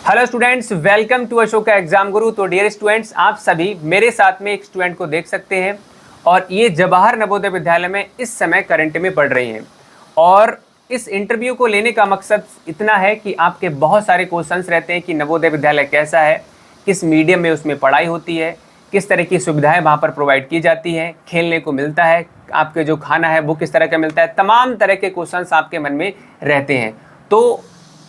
Hello students, welcome to Ashoka exam Guru. तो dear students, आप सभी मेरे साथ में एक स्टूडेंट को देख सकते हैं और ये जवाहर नवोदय विद्यालय में इस समय करंट में पढ़ रही हैं। और इस इंटरव्यू को लेने का मकसद इतना है कि आपके बहुत सारे क्वेश्चंस रहते हैं कि नवोदय विद्यालय कैसा है, किस मीडियम में उसमें पढ़ाई होती है, किस तरह की सुविधाएं वहाँ पर प्रोवाइड की जाती हैं, खेलने को मिलता है, आपके जो खाना है वो किस तरह का मिलता है, तमाम तरह के क्वेश्चंस आपके मन में रहते हैं। तो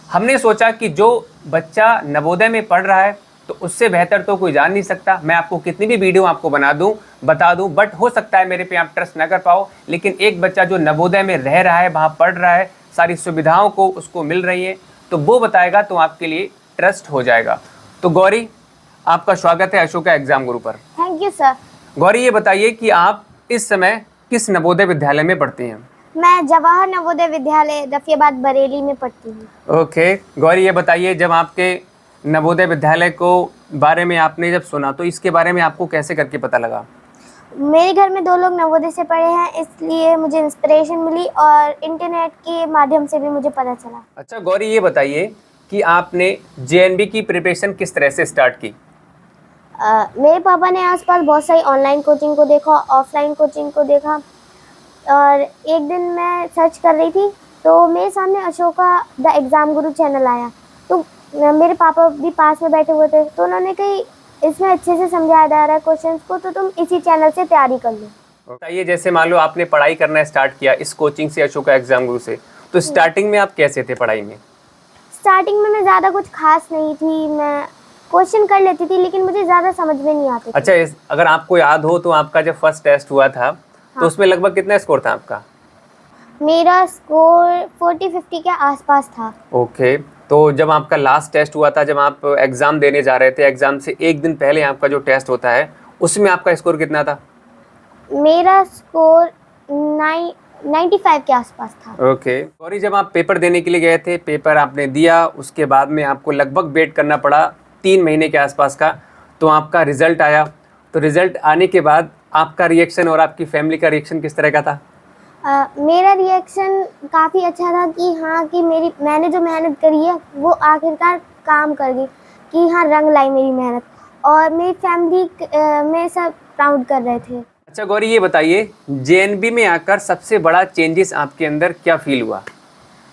हमने सोचा कि जो बच्चा नवोदय में पढ़ रहा है तो उससे बेहतर तो कोई जान नहीं सकता। मैं आपको कितनी भी वीडियो आपको बता दूं, बट हो सकता है मेरे पे आप ट्रस्ट ना कर पाओ, लेकिन एक बच्चा जो नवोदय में रह रहा है, वहाँ पढ़ रहा है, सारी सुविधाओं को उसको मिल रही है, तो वो बताएगा तो आपके लिए ट्रस्ट हो जाएगा। तो गौरी, आपका स्वागत है अशोका एग्जाम गुरु पर। Thank you sir. गौरी, ये बताइए कि आप इस समय किस नवोदय विद्यालय में पढ़ती हैं? मैं जवाहर नवोदय विद्यालय रफियाबाद बरेली में पढ़ती हूँ। ओके गौरी, ये बताइए, जब आपके नवोदय विद्यालय को बारे में आपने जब सुना तो इसके बारे में आपको कैसे करके पता लगा? मेरे घर में 2 लोग नवोदय से पढ़े हैं, इसलिए मुझे इंस्पिरेशन मिली और इंटरनेट के माध्यम से भी मुझे पता चला। अच्छा गौरी, ये बताइए कि आपने जेएनबी की प्रिपरेशन किस तरह से स्टार्ट की? मेरे पापा ने आसपास बहुत सारी ऑनलाइन कोचिंग को देखा, ऑफलाइन कोचिंग को देखा, और एक दिन मैं सर्च कर रही थी तो मेरे सामने Ashoka the exam Guru channel आया। तो मेरे पापा भी पास में बैठे हुए थे, तो उन्होंने कही इसमें अच्छे से समझाया जा रहा है क्वेश्चंस को, तो तुम इसी चैनल से तैयारी कर लो। बताइए, जैसे मान लो आपने पढ़ाई करना स्टार्ट किया इस कोचिंग से, अशोका एग्जाम गुरु से, तो स्टार्टिंग में आप कैसे थे पढ़ाई में? स्टार्टिंग में मैं ज़्यादा कुछ खास नहीं थी, मैं क्वेश्चन कर लेती थी लेकिन मुझे ज़्यादा समझ में नहीं आते थे। अच्छा, अगर आपको याद हो तो आपका जब फर्स्ट टेस्ट हुआ था तो उसमें लगभग कितना स्कोर था आपका? मेरा स्कोर 40-50 के आसपास था। ओके, तो जब आपका लास्ट टेस्ट हुआ था, जब आप एग्ज़ाम देने जा रहे थे, एग्ज़ाम से एक दिन पहले आपका जो टेस्ट होता है उसमें आपका स्कोर कितना था? मेरा स्कोर 95 के आसपास था। ओके गौरी, जब आप पेपर देने के लिए गए थे, पेपर आपने दिया, उसके बाद में आपको लगभग वेट करना पड़ा 3 महीने के आसपास का, तो आपका रिज़ल्ट आया। तो रिज़ल्ट आने के बाद आपका रिएक्शन और आपकी फैमिली का रिएक्शन किस तरह का था? मेरा रिएक्शन काफ़ी अच्छा था कि हाँ, कि मैंने जो मेहनत करी है वो आखिरकार काम कर गई, कि हाँ, रंग लाई मेरी मेहनत, और मेरी फैमिली में सब प्राउड कर रहे थे। अच्छा गौरी, ये बताइए, जेएनबी में आकर सबसे बड़ा चेंजेस आपके अंदर क्या फील हुआ?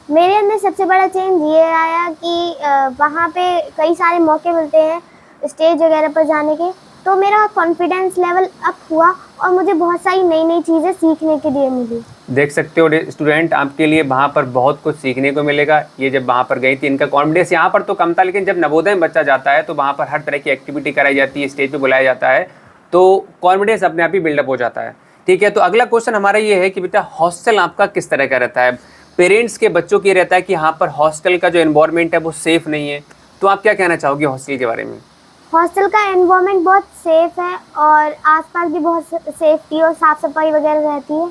मेरे अंदर सबसे बड़ा चेंज ये आया कि वहाँ पे कई सारे मौके मिलते हैं स्टेज वगैरह पर जाने के, तो मेरा कॉन्फिडेंस लेवल अप हुआ और मुझे बहुत सारी नई नई चीज़ें सीखने के लिए मिली। देख सकते हो स्टूडेंट, आपके लिए वहाँ पर बहुत कुछ सीखने को मिलेगा। ये जब वहाँ पर गई थी, इनका कॉन्फिडेंस यहाँ पर तो कम था, लेकिन जब नवोदय में बच्चा जाता है तो वहाँ पर हर तरह की एक्टिविटी कराई जाती है, स्टेज पे बुलाया जाता है, तो कॉन्फिडेंस अपने आप ही बिल्डअप हो जाता है। ठीक है, तो अगला क्वेश्चन हमारा ये है कि बेटा, हॉस्टल आपका किस तरह का रहता है? पेरेंट्स के बच्चों की रहता है कि यहाँ पर हॉस्टल का जो एनवायरनमेंट है वो सेफ़ नहीं है, तो आप क्या कहना चाहोगे हॉस्टल के बारे में? हॉस्टल का एनवायरनमेंट बहुत सेफ़ है और आसपास भी बहुत सेफ्टी और साफ़ सफाई वगैरह रहती है।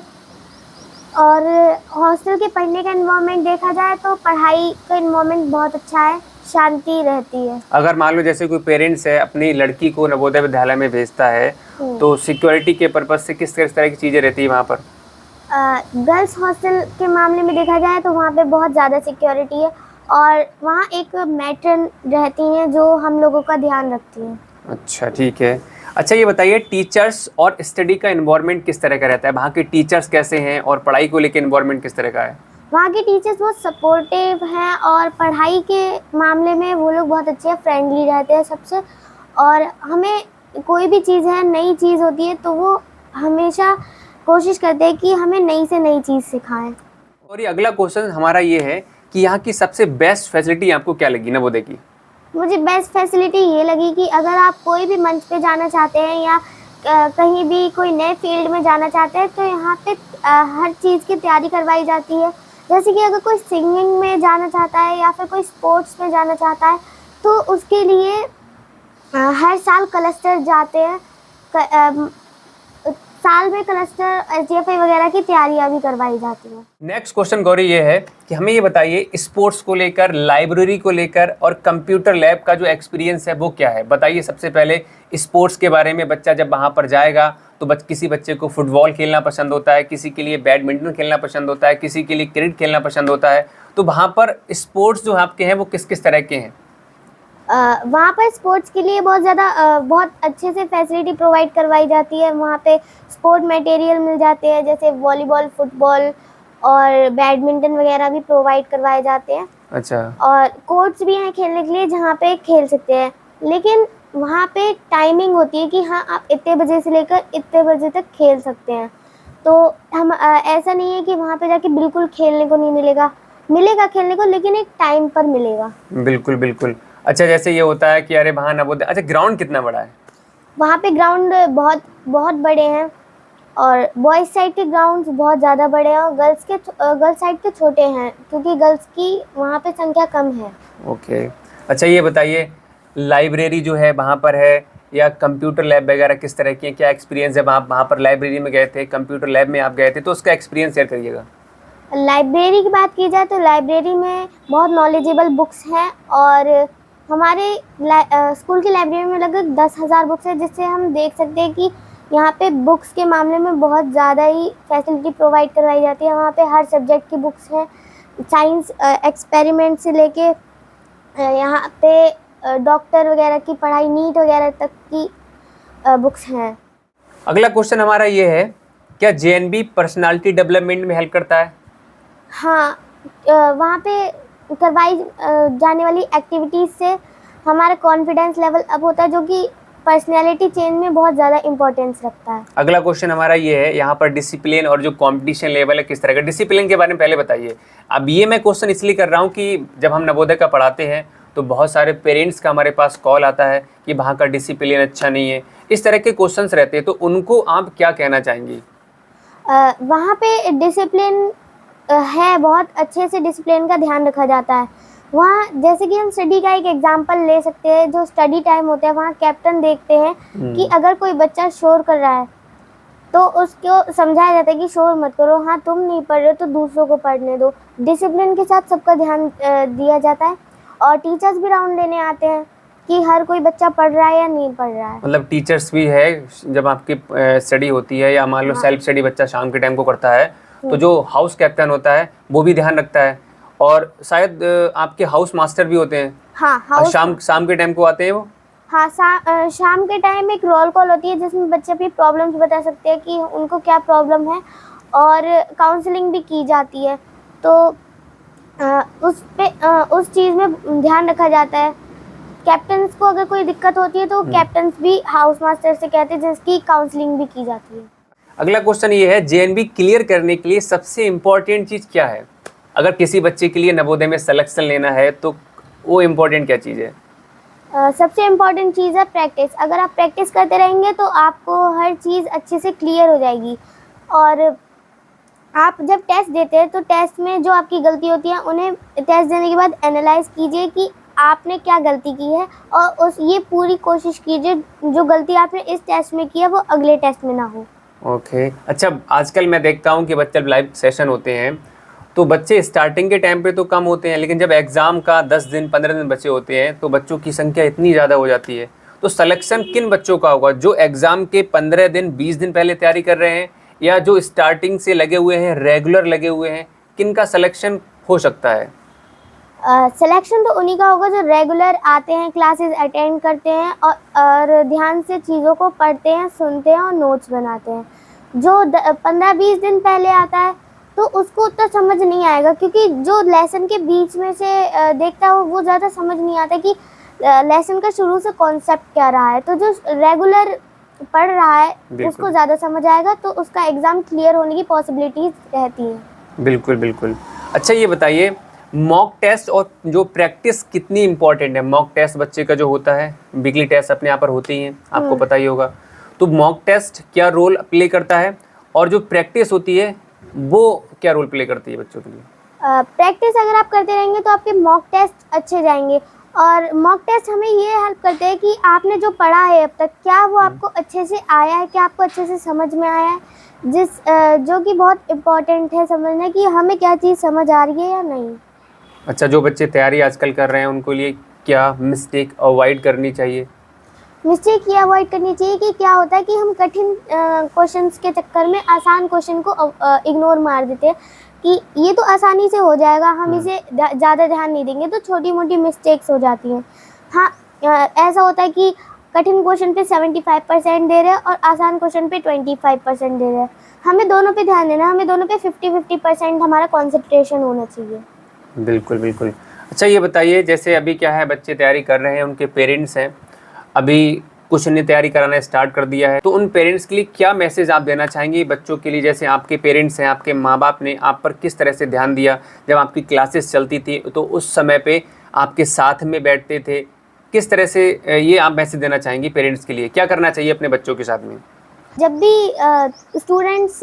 और हॉस्टल के पढ़ने का एनवायरनमेंट देखा जाए तो पढ़ाई का एनवायरनमेंट बहुत अच्छा है, शांति रहती है। अगर मान लो जैसे कोई पेरेंट्स है अपनी लड़की को नवोदय विद्यालय में भेजता है, तो सिक्योरिटी के पर्पज से किस तरह की चीज़ें रहती है वहाँ पर? गर्ल्स हॉस्टल के मामले में देखा जाए तो वहाँ पे बहुत ज़्यादा सिक्योरिटी है और वहाँ एक मैट्रन रहती हैं जो हम लोगों का ध्यान रखती हैं। अच्छा, ठीक है। अच्छा, ये बताइए, टीचर्स और स्टडी का एनवायरनमेंट किस तरह का रहता है? वहाँ के टीचर्स कैसे हैं और पढ़ाई को लेकर एनवायरनमेंट किस तरह का है? वहाँ के टीचर्स बहुत सपोर्टिव हैं और पढ़ाई के मामले में वो लोग बहुत अच्छे हैं, फ्रेंडली रहते हैं सबसे, और हमें कोई भी चीज़ है, नई चीज़ होती है तो वो हमेशा कोशिश करते हैं कि हमें नई से नई चीज़ सिखाएं। और ये अगला क्वेश्चन हमारा ये है कि यहाँ की सबसे बेस्ट फैसिलिटी आपको क्या लगी नवोदय की? मुझे बेस्ट फैसिलिटी ये लगी कि अगर आप कोई भी मंच पे जाना चाहते हैं या कहीं भी कोई नए फील्ड में जाना चाहते हैं तो यहाँ पे हर चीज़ की तैयारी करवाई जाती है। जैसे कि अगर कोई सिंगिंग में जाना चाहता है या फिर कोई स्पोर्ट्स में जाना चाहता है तो उसके लिए हर साल क्लस्टर जाते हैं, साल में क्लस्टर एसडीएफआई वगैरह की तैयारियां भी करवाई जाती हैं। नेक्स्ट क्वेश्चन गौरी ये है कि हमें ये बताइए, स्पोर्ट्स को लेकर, लाइब्रेरी को लेकर और कंप्यूटर लैब का जो एक्सपीरियंस है वो क्या है? बताइए सबसे पहले स्पोर्ट्स के बारे में। बच्चा जब वहाँ पर जाएगा तो किसी बच्चे को फुटबॉल खेलना पसंद होता है, किसी के लिए बैडमिंटन खेलना पसंद होता है, किसी के लिए क्रिकेट खेलना पसंद होता है, तो वहाँ पर स्पोर्ट्स जो आपके हैं वो किस किस तरह के हैं? वहाँ पर स्पोर्ट्स के लिए बहुत अच्छे से फैसिलिटी प्रोवाइड करवाई जाती है। वहाँ पे स्पोर्ट मटेरियल मिल जाते हैं, जैसे वॉलीबॉल, फुटबॉल और बैडमिंटन वगैरह भी प्रोवाइड करवाए जाते हैं। अच्छा। और कोर्ट्स भी हैं खेलने के लिए, जहाँ पे खेल सकते हैं। लेकिन वहाँ पे टाइमिंग होती है कि हाँ, आप इतने बजे से लेकर इतने बजे तक खेल सकते हैं। तो हम ऐसा नहीं है कि वहाँ पे जाके बिल्कुल खेलने को नहीं मिलेगा, मिलेगा खेलने को, लेकिन एक टाइम पर मिलेगा। बिल्कुल बिल्कुल। अच्छा, जैसे ये होता है कि अरे वहाँ नवोदय, अच्छा ग्राउंड कितना बड़ा है? वहाँ पे ग्राउंड बहुत बहुत बड़े हैं, और बॉयज़ साइड के ग्राउंड्स बहुत ज़्यादा बड़े हैं, और गर्ल्स साइड के छोटे हैं, क्योंकि गर्ल्स की वहाँ पे संख्या कम है। ओके। अच्छा ये बताइए, लाइब्रेरी जो है वहाँ पर है, या कंप्यूटर लैब वगैरह किस तरह की है? क्या एक्सपीरियंस है? वहाँ पर लाइब्रेरी में गए थे, कंप्यूटर लैब में आप गए थे, तो उसका एक्सपीरियंस शेयर करिएगा। लाइब्रेरी की बात की जाए तो लाइब्रेरी में बहुत नॉलेजेबल बुक्स हैं, और हमारे स्कूल की लाइब्रेरी में लगभग 10,000 बुक्स हैं, जिससे हम देख सकते हैं कि यहाँ पे बुक्स के मामले में बहुत ज़्यादा ही फैसिलिटी प्रोवाइड करवाई जाती है। वहाँ पे हर सब्जेक्ट की बुक्स हैं, साइंस एक्सपेरिमेंट से लेके यहाँ पे डॉक्टर वगैरह की पढ़ाई, नीट वगैरह तक की बुक्स हैं। अगला क्वेश्चन हमारा ये है, क्या जेएनबी पर्सनालिटी डेवलपमेंट में हेल्प करता है? हाँ, वहाँ पे करवाई जाने वाली एक्टिविटीज़ से हमारा कॉन्फिडेंस लेवल अप होता है, जो कि पर्सनैलिटी चेंज में बहुत ज़्यादा इम्पोर्टेंस रखता है। अगला क्वेश्चन हमारा ये है, यहाँ पर डिसिप्लिन और जो कंपटीशन लेवल है किस तरह का? डिसिप्लिन के बारे में पहले बताइए। अब ये मैं क्वेश्चन इसलिए कर रहा हूँ कि जब हम नवोदय का पढ़ाते हैं तो बहुत सारे पेरेंट्स का हमारे पास कॉल आता है कि वहाँ का डिसिप्लिन अच्छा नहीं है, इस तरह के क्वेश्चंस रहते हैं, तो उनको आप क्या कहना चाहेंगी? वहाँ पे डिसिप्लिन है, बहुत अच्छे से डिसिप्लिन का ध्यान रखा जाता है। वहाँ जैसे कि हम स्टडी का एक एग्जांपल ले सकते हैं, जो स्टडी टाइम होता है वहाँ कैप्टन देखते हैं कि अगर कोई बच्चा शोर कर रहा है तो उसको समझाया जाता है कि शोर मत करो, हाँ तुम नहीं पढ़ रहे तो दूसरों को पढ़ने दो। डिसिप्लिन के साथ सबका ध्यान दिया जाता है, और टीचर्स भी राउंड लेने आते हैं कि हर कोई बच्चा पढ़ रहा है या नहीं पढ़ रहा है। मतलब टीचर्स भी है जब आपकी स्टडी होती है, या मान लो सेल्फ स्टडी बच्चा शाम के टाइम को करता है, तो जो हाउस कैप्टन होता है वो भी ध्यान रखता है, और शायद आपके हाउस मास्टर भी होते हैं। हाँ, शाम के टाइम को आते हैं वो। हाँ, शाम के टाइम एक रोल कॉल होती है, जिसमें बच्चे अपनी प्रॉब्लम्स बता सकते हैं कि उनको क्या प्रॉब्लम है, और काउंसलिंग भी की जाती है। तो उस चीज़ में ध्यान रखा जाता है। कैप्टन्स को अगर कोई दिक्कत होती है तो कैप्टन्स भी हाउस मास्टर से कहते हैं, जिसकी काउंसलिंग भी की जाती है। अगला क्वेश्चन ये है, जेएनबी क्लियर करने के लिए सबसे इम्पोर्टेंट चीज़ क्या है? अगर किसी बच्चे के लिए नवोदय में सिलेक्शन लेना है तो वो इम्पोर्टेंट क्या चीज़ है? सबसे इम्पॉर्टेंट चीज़ है प्रैक्टिस। अगर आप प्रैक्टिस करते रहेंगे तो आपको हर चीज़ अच्छे से क्लियर हो जाएगी। और आप जब टेस्ट देते हैं तो टेस्ट में जो आपकी गलती होती है, उन्हें टेस्ट देने के बाद एनालाइज कीजिए कि आपने क्या गलती की है, और ये पूरी कोशिश कीजिए जो गलती आपने इस टेस्ट में की है वो अगले टेस्ट में ना हो। ओके। अच्छा, आजकल मैं देखता हूँ कि बच्चे लाइव सेशन होते हैं तो बच्चे स्टार्टिंग के टाइम पे तो कम होते हैं, लेकिन जब एग्ज़ाम का 10 दिन 15 दिन बचे होते हैं तो बच्चों की संख्या इतनी ज़्यादा हो जाती है। तो सिलेक्शन किन बच्चों का होगा, जो एग्ज़ाम के 15 दिन 20 दिन पहले तैयारी कर रहे हैं, या जो स्टार्टिंग से लगे हुए हैं, रेगुलर लगे हुए हैं? किन का सिलेक्शन हो सकता है? सिलेक्शन तो उन्हीं का होगा जो रेगुलर आते हैं, क्लासेस अटेंड करते हैं, और ध्यान से चीज़ों को पढ़ते हैं, सुनते हैं और नोट्स बनाते हैं। जो 15-20 दिन पहले आता है तो उसको उतना समझ नहीं आएगा, क्योंकि जो लेसन के बीच में से देखता है वो ज़्यादा समझ नहीं आता कि लेसन का शुरू से कॉन्सेप्ट क्या रहा है। तो जो रेगुलर पढ़ रहा है उसको ज़्यादा समझ आएगा, तो उसका एग्ज़ाम क्लियर होने की पॉसिबिलिटीज़ रहती हैं। बिल्कुल बिल्कुल। अच्छा ये बताइए, मॉक टेस्ट और जो प्रैक्टिस कितनी इंपॉर्टेंट है? मॉक टेस्ट बच्चे का जो होता है, वीकली टेस्ट अपने यहाँ पर होते ही हैं, आपको पता ही होगा, तो मॉक टेस्ट क्या रोल प्ले करता है, और जो प्रैक्टिस होती है वो क्या रोल प्ले करती है बच्चों के लिए? प्रैक्टिस अगर आप करते रहेंगे तो आपके मॉक टेस्ट अच्छे जाएंगे, और मॉक टेस्ट हमें ये हेल्प करते हैं कि आपने जो पढ़ा है अब तक, क्या वो आपको अच्छे से आया है, क्या आपको अच्छे से समझ में आया है, जो कि बहुत इम्पोर्टेंट है समझना कि हमें क्या चीज़ समझ आ रही है या नहीं। अच्छा, जो बच्चे तैयारी आजकल कर रहे हैं उनको लिए क्या मिस्टेक अवॉइड करनी चाहिए? मिस्टेक ये अवॉइड करनी चाहिए कि क्या होता है कि हम कठिन क्वेश्चंस के चक्कर में आसान क्वेश्चन को इग्नोर मार देते हैं कि ये तो आसानी से हो जाएगा, हम इसे ज़्यादा ध्यान नहीं देंगे, तो छोटी मोटी मिस्टेक्स हो जाती हैं। हाँ, ऐसा होता है कि कठिन क्वेश्चन पे 75% दे रहे हैं और आसान क्वेश्चन पे 25% दे रहे हैं। हमें दोनों पे ध्यान देना है, हमें दोनों पे 50-50% हमारा कंसंट्रेशन होना चाहिए। बिल्कुल, बिल्कुल। अच्छा ये बताइए, जैसे अभी क्या है, बच्चे तैयारी कर रहे हैं, उनके पेरेंट्स हैं, अभी कुछ ने तैयारी कराना स्टार्ट कर दिया है, तो उन पेरेंट्स के लिए क्या मैसेज आप देना चाहेंगे बच्चों के लिए? जैसे आपके पेरेंट्स हैं, आपके माँ-बाप ने आप पर किस तरह से ध्यान दिया? जब आपकी क्लासेस चलती थी, तो उस समय पे आपके साथ में बैठते थे, किस तरह से ये आप मैसेज देना चाहेंगी पेरेंट्स के लिए? क्या करना चाहिए अपने बच्चों के साथ में? जब भी स्टूडेंट्स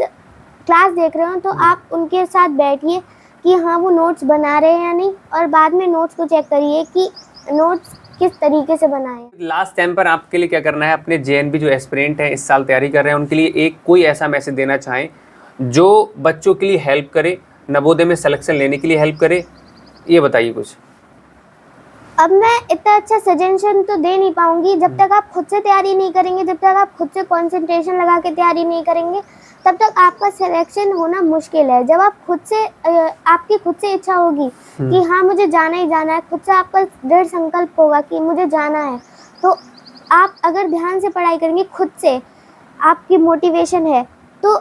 क्लास देख रहे हो तो आप उनके साथ बैठिए कि हाँ वो नोट्स बना रहे हैं या नहीं, और बाद में नोट्स को चेक करिए कि नोट्स किस तरीके से बनाए हैं। लास्ट टाइम पर आपके लिए क्या करना है, अपने जेएनबी जो एस्पिरेंट हैं, इस साल तैयारी कर रहे हैं, उनके लिए एक कोई ऐसा मैसेज देना चाहें जो बच्चों के लिए हेल्प करे, नवोदय में सिलेक्शन लेने के लिए हेल्प करे? ये बताइए कुछ। अब मैं इतना अच्छा सजेशन तो दे नहीं पाऊंगी, जब तक आप खुद से तैयारी नहीं करेंगे, जब तक आप खुद से कंसंट्रेशन लगा के तैयारी नहीं करेंगे, तब तक आपका सिलेक्शन होना मुश्किल है। जब आप खुद से आपकी खुद से इच्छा होगी कि हाँ मुझे जाना ही जाना है, खुद से आपका दृढ़ संकल्प होगा कि मुझे जाना है, तो आप अगर ध्यान से पढ़ाई करेंगे, खुद से आपकी मोटिवेशन है, तो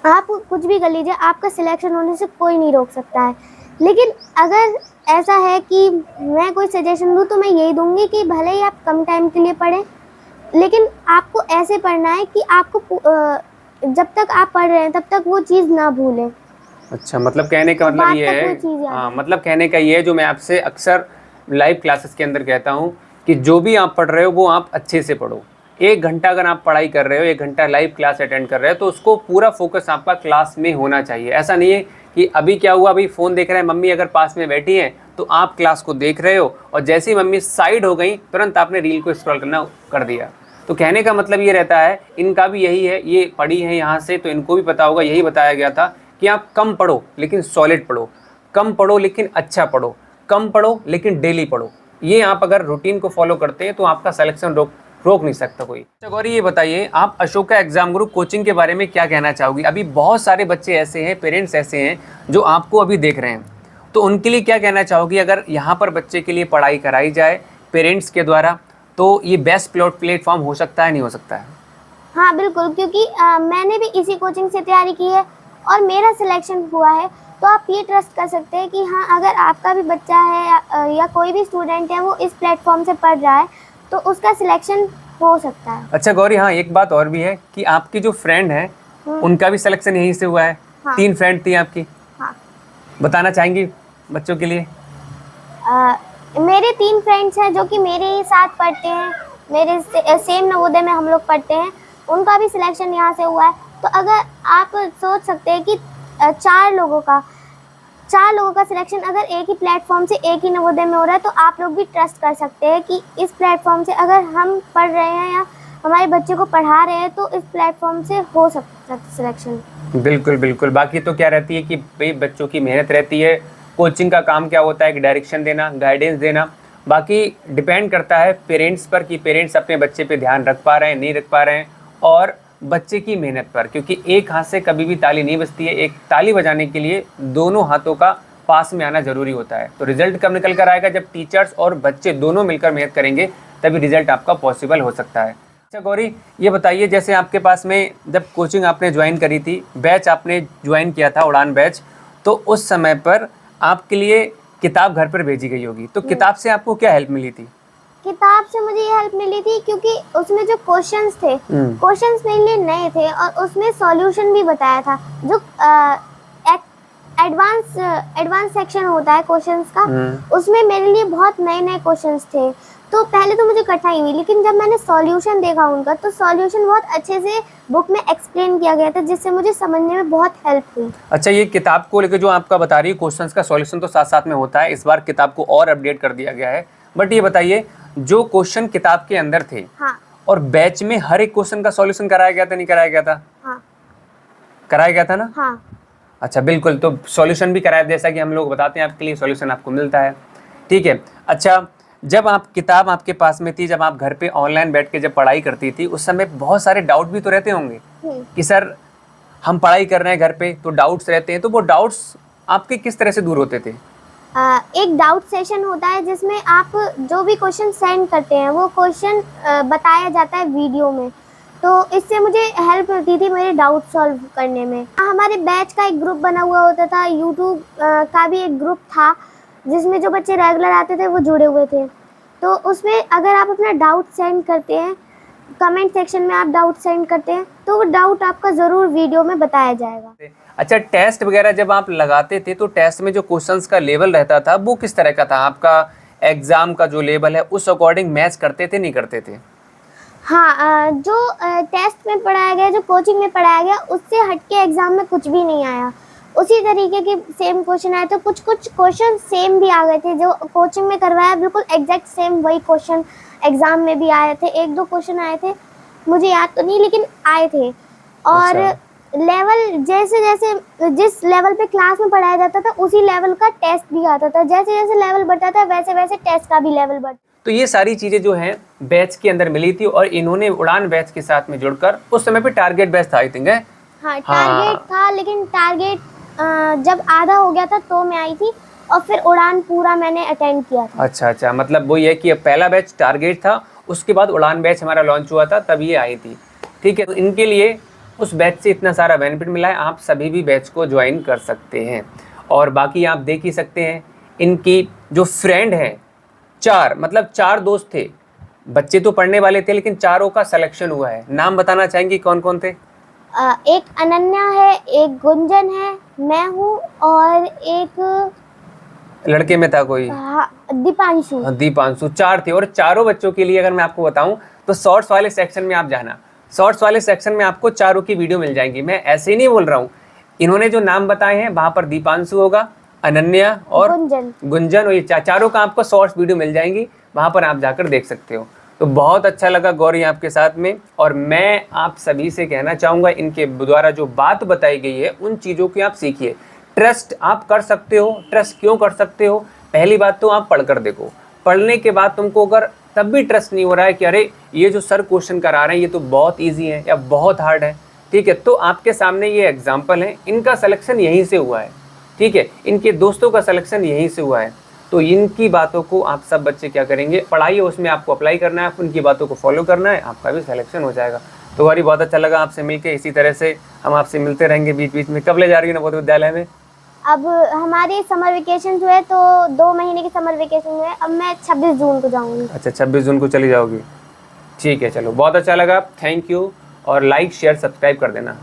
आप कुछ भी कर लीजिए, आपका सिलेक्शन होने से कोई नहीं रोक सकता है। लेकिन अगर ऐसा है कि मैं कोई सजेशन दूँ तो मैं यही दूंगी कि भले ही आप कम टाइम के लिए पढ़ें, लेकिन आपको ऐसे पढ़ना है कि आपको जब तक आप पढ़ रहे हैं तब तक वो चीज़ ना भूलें। अच्छा, मतलब कहने का तो मतलब बाद ये तक वो है, चीज़ याद हाँ, आए। मतलब कहने का ये है जो मैं आपसे अक्सर लाइव क्लासेस के अंदर कहता हूँ कि जो भी आप पढ़ रहे हो वो आप अच्छे से पढ़ो। 1 घंटा अगर आप पढ़ाई कर रहे हो, 1 घंटा लाइव क्लास अटेंड कर रहे हो, तो उसको पूरा फोकस आपका क्लास में होना चाहिए। ऐसा नहीं है कि अभी क्या हुआ, अभी फ़ोन देख रहे हैं, मम्मी अगर पास में बैठी है तो आप क्लास को देख रहे हो और जैसे ही मम्मी साइड हो गई तुरंत आपने रील को स्क्रॉल करना कर दिया। तो कहने का मतलब ये रहता है, इनका भी यही है, ये पढ़ी है यहाँ से तो इनको भी पता होगा, यही बताया गया था कि आप कम पढ़ो लेकिन सॉलिड पढ़ो, कम पढ़ो लेकिन अच्छा पढ़ो, कम पढ़ो लेकिन डेली पढ़ो। ये आप अगर रूटीन को फॉलो करते हैं तो आपका सिलेक्शन रोक नहीं सकता कोई। अच्छा गौरी, ये बताइए, आप अशोका एग्जाम गुरु कोचिंग के बारे में क्या कहना चाहोगी? अभी बहुत सारे बच्चे ऐसे हैं, पेरेंट्स ऐसे हैं जो आपको अभी देख रहे हैं, तो उनके लिए क्या कहना चाहोगी? अगर यहाँ पर बच्चे के लिए पढ़ाई कराई जाए पेरेंट्स के द्वारा तो ये बेस्ट प्लेटफॉर्म हो सकता है, नहीं हो सकता है? हाँ बिल्कुल, क्योंकि मैंने भी इसी कोचिंग से तैयारी की है और मेरा सिलेक्शन हुआ है, तो आप ये ट्रस्ट कर सकते हैं कि हाँ अगर आपका भी बच्चा है या कोई भी स्टूडेंट है वो इस प्लेटफॉर्म से पढ़ रहा है तो उसका सिलेक्शन हो सकता है। अच्छा गौरी, हाँ, एक बात और भी है कि आपकी जो फ्रेंड है उनका भी सिलेक्शन यहीं से हुआ है। हाँ। 3 फ्रेंड थी आपकी, हाँ, बताना चाहेंगी बच्चों के लिए? मेरे 3 फ्रेंड्स हैं जो कि मेरे ही साथ पढ़ते हैं, मेरे सेम नवोदय में हम लोग पढ़ते हैं, उनका भी सिलेक्शन यहाँ से हुआ है। तो अगर आप सोच सकते हैं कि 4 लोगों का सिलेक्शन अगर एक ही प्लेटफॉर्म से एक ही नवोदय में हो रहा है, तो आप लोग भी ट्रस्ट कर सकते हैं कि इस प्लेटफॉर्म से अगर हम पढ़ रहे हैं या हमारे बच्चे को पढ़ा रहे हैं तो इस प्लेटफॉर्म से हो सकता है सिलेक्शन। बिल्कुल बिल्कुल। बाकी तो क्या रहती है कि भाई बच्चों की मेहनत रहती है, कोचिंग का काम क्या होता है कि डायरेक्शन देना, गाइडेंस देना। बाकी डिपेंड करता है पेरेंट्स पर कि पेरेंट्स अपने बच्चे पे ध्यान रख पा रहे हैं, नहीं रख पा रहे हैं, और बच्चे की मेहनत पर, क्योंकि एक हाथ से कभी भी ताली नहीं बजती है। एक ताली बजाने के लिए दोनों हाथों का पास में आना ज़रूरी होता है। तो रिजल्ट कब निकल कर आएगा? जब टीचर्स और बच्चे दोनों मिलकर मेहनत करेंगे तभी रिजल्ट आपका पॉसिबल हो सकता है। अच्छा गौरी, ये बताइए, जैसे आपके पास में जब कोचिंग आपने ज्वाइन करी थी, बैच आपने ज्वाइन किया था उड़ान बैच, तो उस समय पर आपके लिए किताब घर पर भेजी गई होगी, तो किताब से आपको क्या हेल्प मिली थी? किताब से मुझे ये हेल्प मिली थी क्योंकि उसमें जो क्वेश्चंस थे, क्वेश्चंस मेरे लिए नए थे और उसमें सॉल्यूशन भी बताया था। जो एडवांस सेक्शन होता है क्वेश्चंस का, उसमें मेरे लिए बहुत नए नए क्वेश्चंस थे, तो पहले तो मुझे कठिनाई हुई, लेकिन जब मैंने सॉल्यूशन देखा उनका तो सॉल्यूशन बहुत अच्छे से बुक में एक्सप्लेन किया गया था, जिससे मुझे समझने में बहुत हेल्प हुई। अच्छा, ये किताब को लेकर जो आपका बता रही है, क्वेश्चंस का सॉल्यूशन तो साथ साथ में होता है, इस बार किताब को और अपडेट कर दिया गया है। बट ये बताइए, जो क्वेश्चन किताब के अंदर थे, हाँ, और बैच में हर एक क्वेश्चन का सॉल्यूशन कराया गया था, नहीं कराया गया था? हाँ, कराया गया था ना? हाँ, अच्छा बिल्कुल, तो सॉल्यूशन भी कराया, जैसा कि हम लोग बताते हैं आपके लिए सॉल्यूशन आपको मिलता है, ठीक है। अच्छा, जब आप किताब आपके पास में थी, जब आप घर पे ऑनलाइन बैठ के जब पढ़ाई करती थी, उस समय बहुत सारे डाउट भी तो रहते होंगे कि सर हम पढ़ाई कर रहे हैं घर पे, तो डाउट्स रहते हैं, तो वो डाउट्स आपके किस तरह से दूर होते थे? एक डाउट सेशन होता है जिसमें आप जो भी क्वेश्चन सेंड करते हैं वो क्वेश्चन बताया जाता है वीडियो में, तो इससे मुझे हेल्प मिलती थी मेरे डाउट सॉल्व करने में। हमारे बैच का एक ग्रुप बना हुआ होता था, यूट्यूब का भी एक ग्रुप था जिसमें जो बच्चे रेगुलर आते थे वो जुड़े हुए थे। तो उसमें अगर आप अपना डाउट सेंड करते हैं, कमेंट सेक्शन में आप डाउट सेंड करते हैं, तो वो डाउट आपका ज़रूर वीडियो में बताया जाएगा। अच्छा, टेस्ट वगैरह जब आप लगाते थे तो टेस्ट में जो क्वेश्चंस का लेवल रहता था वो किस तरह का था? आपका एग्ज़ाम का जो लेवल है उस अकॉर्डिंग मैच करते थे, नहीं करते थे? हाँ, जो टेस्ट में पढ़ाया गया, जो कोचिंग में पढ़ाया गया, उससे हटके एग्ज़ाम में कुछ भी नहीं आया। उसी तरीके के सेम क्वेश्चन आए थे, कुछ क्वेश्चन सेम भी आ गए थे। जो कोचिंग में करवाया बिल्कुल एग्जैक्ट सेम वही क्वेश्चन एग्ज़ाम में भी आए थे। 1-2 क्वेश्चन आए थे, मुझे याद तो नहीं, लेकिन आए थे। और लेवल जैसे जिस लेवल पे क्लास में पढ़ाया जाता था उसी लेवल का टेस्ट भी आता था। जैसे जैसे लेवल बढ़ता था वैसे वैसे टेस्ट का भी लेवल बढ़ता। तो ये सारी चीज़ें जो हैं बैच के अंदर मिली थी और इन्होंने उड़ान बैच के साथ में जुड़कर, उस समय पे टारगेट बैच था आई थिंक है। हाँ, टारगेट था, लेकिन टारगेट जब आधा हो गया था तो मैं आई थी और फिर उड़ान पूरा मैंने अटेंड किया था। अच्छा, मतलब वो ये कि पहला बैच टारगेट था, उसके बाद उड़ान बैच हमारा लॉन्च हुआ था, तब ये आई थी। ठीक है, तो इनके लिए उस बैच से इतना सारा बेनिफिट मिला है, आप सभी भी बैच को ज्वाइन कर सकते हैं। और बाकी आप देख ही सकते हैं इनकी जो फ्रेंड हैं, 4 दोस्त थे, बच्चे तो पढ़ने वाले थे लेकिन चारों का सिलेक्शन हुआ है। नाम बताना चाहेंगे कौन कौन थे? एक अनन्या है, एक गुंजन है, मैं हूँ और एक लड़के में था कोई? दीपांशु। दीपांशु। 4 थे और चारों बच्चों के लिए अगर मैं आपको बताऊं तो शॉर्ट्स वाले सेक्शन में आप जाना, शॉर्ट्स वाले सेक्शन में आपको चारों की वीडियो मिल जाएंगी। मैं ऐसे ही नहीं बोल रहा हूँ, इन्होंने जो नाम बताए हैं वहाँ पर दीपांशु होगा, अनन्या और गुंजन, और ये चारों का आपको शॉर्ट्स वीडियो मिल जाएंगी, वहाँ पर आप जाकर देख सकते हो। तो बहुत अच्छा लगा गौरी आपके साथ में, और मैं आप सभी से कहना चाहूँगा इनके द्वारा जो बात बताई गई है उन चीज़ों की आप सीखिए। ट्रस्ट आप कर सकते हो। ट्रस्ट क्यों कर सकते हो? पहली बात तो आप पढ़ कर देखो, पढ़ने के बाद तुमको अगर तब भी ट्रस्ट नहीं हो रहा है कि अरे ये जो सर क्वेश्चन करा रहे हैं ये तो बहुत ईजी है या बहुत हार्ड है, ठीक है, तो आपके सामने ये एग्जाम्पल है, इनका सिलेक्शन यहीं से हुआ है, ठीक है, इनके दोस्तों का सिलेक्शन यहीं से हुआ है। तो इनकी बातों को आप सब बच्चे क्या करेंगे, पढ़ाइए, उसमें आपको अप्लाई करना है, उनकी बातों को फॉलो करना है, आपका भी सिलेक्शन हो जाएगा। तो गौरी बहुत अच्छा लगा आपसे मिलके, इसी तरह से हम आपसे मिलते रहेंगे बीच बीच में। कब ले जा रही है नवोदय विद्यालय में? अब हमारे समर वेकेशन हुए तो 2 महीने के समर वेकेशन हुए, अब मैं 26 जून को जाऊँगी। अच्छा, 26 जून को चली जाओगी, ठीक है, चलो बहुत अच्छा लगा, थैंक यू, और लाइक शेयर सब्सक्राइब कर देना।